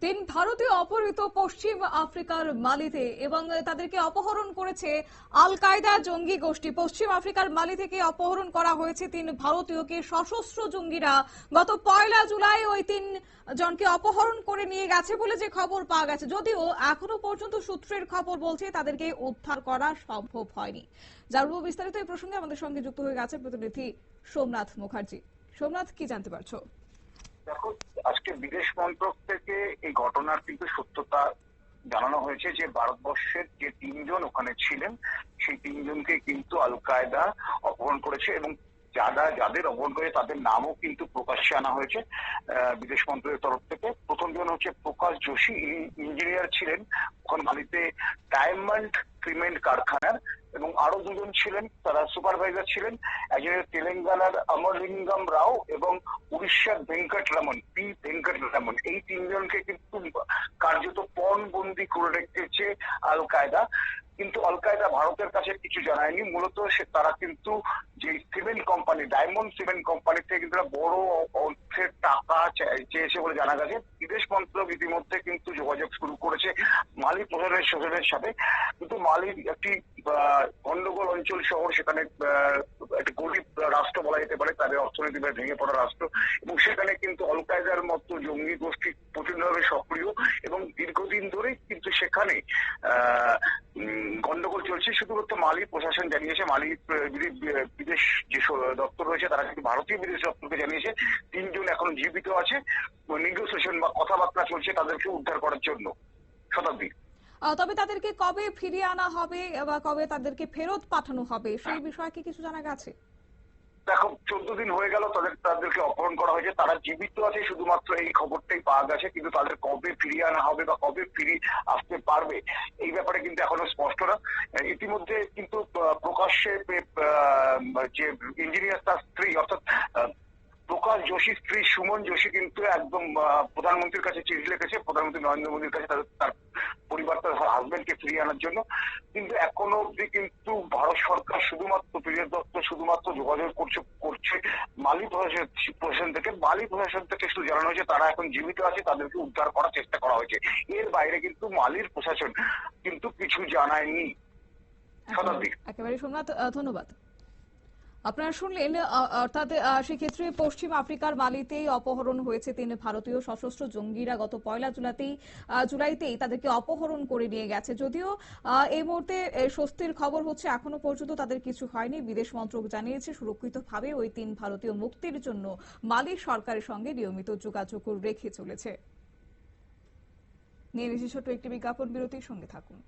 তিন ভারতীয় অপহৃত পশ্চিম আফ্রিকার মালিতে এবং তাদেরকে অপহরণ করেছে আল কায়দা জঙ্গি গোষ্ঠী। পশ্চিম আফ্রিকার মালি থেকে অপহরণ করা হয়েছে তিন ভারতীয়কে সশস্ত্র জঙ্গিরা গত 1 জুলাই ওই তিন জনকে অপহরণ করে নিয়ে গেছে বলে যে খবর পাওয়া গেছে, যদিও এখনো পর্যন্ত সূত্রের খবর বলছে তাদেরকে উদ্ধার করা সম্ভব হয়নি। জানবো বিস্তারিত এই প্রসঙ্গে আমাদের সঙ্গে যুক্ত হয়ে গেছে প্রতিনিধি সোমনাথ মুখার্জি। সোমনাথ, কি জানতে পারছো? দেখো, আজকে বিদেশ মন্ত্রক থেকে এই ঘটনার কিন্তু সত্যতা জানানো হয়েছে যে ভারতবর্ষের যে তিনজন ওখানে ছিলেন সেই তিনজনকে কিন্তু আল কায়দা অপহরণ করেছে এবং যাদের অপহরণ করে তাদের নামও কিন্তু প্রকাশ্যে আনা হয়েছে বিদেশ মন্ত্রকের তরফ থেকে। প্রথম জন হচ্ছে প্রকাশ যোশী, ইনি ইঞ্জিনিয়ার ছিলেন ওখানে মালিতে ডায়মন্ড সিমেন্ট কারখানার, এবং আরো দুজন ছিলেন তারা সুপারভাইজার ছিলেন, একজন তেলেঙ্গানার অমরলিঙ্গম রাও এবং উড়িষ্যার ভেঙ্কটরামন। এই তিনজনকে কিন্তু কার্যত পণবন্দি করে রেখেছে আল কায়দা। কিন্তু আল কায়দা ভারতের কাছে কিছু জানায়নি। মূলত তারা কিন্তু যে cement company, diamond cement company থেকে কিন্তু বড় অর্থের টাকা চেয়েছে বলে জানা গেছে। বিদেশ মন্ত্রক ইতিমধ্যে কিন্তু যোগাযোগ শুরু করেছে মালি প্রশাসনের সাথে। কিন্তু মালির একটি গন্ডগোল অঞ্চল শহর, সেখানে একটি গরিব রাষ্ট্র বলা যেতে পারে, তাদের অর্থনৈতিকভাবে ভেঙে পড়া রাষ্ট্র, এবং সেখানে কিন্তু আল কায়দার মতো জঙ্গি গোষ্ঠী প্রচন্ডভাবে সক্রিয় এবং দীর্ঘদিন ধরেই কিন্তু সেখানে গন্ডগোল চলছে। শুধুমাত্র মালি প্রশাসন জানিয়েছে, মালি বিদেশ যে দপ্তর রয়েছে তারা কিন্তু ভারতীয় বিদেশ দপ্তরকে জানিয়েছে তিনজন এখন জীবিত আছে, নেগোসিয়েশন বা কথাবার্তা চলছে তাদেরকে উদ্ধার করার জন্য। শতাব্দী, তবে তাদেরকে কবে ফিরিয়ে আনা হবে বা কবে তাদেরকে ফেরত পাঠানো হবে সেই বিষয়ে কি কিছু জানা গেছে? দেখো, 14 দিন হয়ে গেল তাদেরকে অপহরণ করা হয়েছে, তারা জীবিত আছে শুধুমাত্র এই খবরটাই পাওয়া গেছে। কিন্তু তাদের কবে ফিরিয়ে আনা হবে বা কবে ফিরিয়ে আসতে পারবে এই ব্যাপারে কিন্তু এখনো স্পষ্ট না। ইতিমধ্যে কিন্তু প্রকাশ্যে যে ইঞ্জিনিয়ার তার স্ত্রী অর্থাৎ প্রকাশ যোশীর স্ত্রী সুমন যোশী কিন্তু একদম প্রধানমন্ত্রীর কাছে চিঠি লিখেছে, প্রধানমন্ত্রী নরেন্দ্র মোদীর কাছে তার পরিবার, তার হাজবেন্ডকে ফিরিয়ে আনার জন্য। কিন্তু এখনো অব্দি কিন্তু ভারত সরকার শুধুমাত্র বিদেশ দপ্তর শুধুমাত্র যোগাযোগ করছে মালি প্রশাসন থেকে। মালি প্রশাসন থেকে শুধু জানানো হয়েছে তারা এখন জীবিত আছে, তাদেরকে উদ্ধার করার চেষ্টা করা হয়েছে। এর বাইরে কিন্তু মালির প্রশাসন কিন্তু কিছু জানায়নি। শতাব্দী, একেবারে সোমনাথ, ধন্যবাদ। আপনারা শুনলেন, অর্থাৎ সেক্ষেত্রে পশ্চিম আফ্রিকার মালিতেই অপহরণ হয়েছে তিন ভারতীয় সশস্ত্র জঙ্গিরা গত 1 জুলাইতেই তাদেরকে অপহরণ করে নিয়ে গেছে। যদিও এই মুহূর্তে স্বস্তির খবর হচ্ছে এখনো পর্যন্ত তাদের কিছু হয়নি। বিদেশ মন্ত্রক জানিয়েছে সুরক্ষিতভাবে ওই তিন ভারতীয় মুক্তির জন্য মালি সরকারের সঙ্গে নিয়মিত যোগাযোগ রেখে চলেছে। নিয়ে নিচ্ছে ছোট্ট একটি বিজ্ঞাপন বিরতির সঙ্গে থাকুন।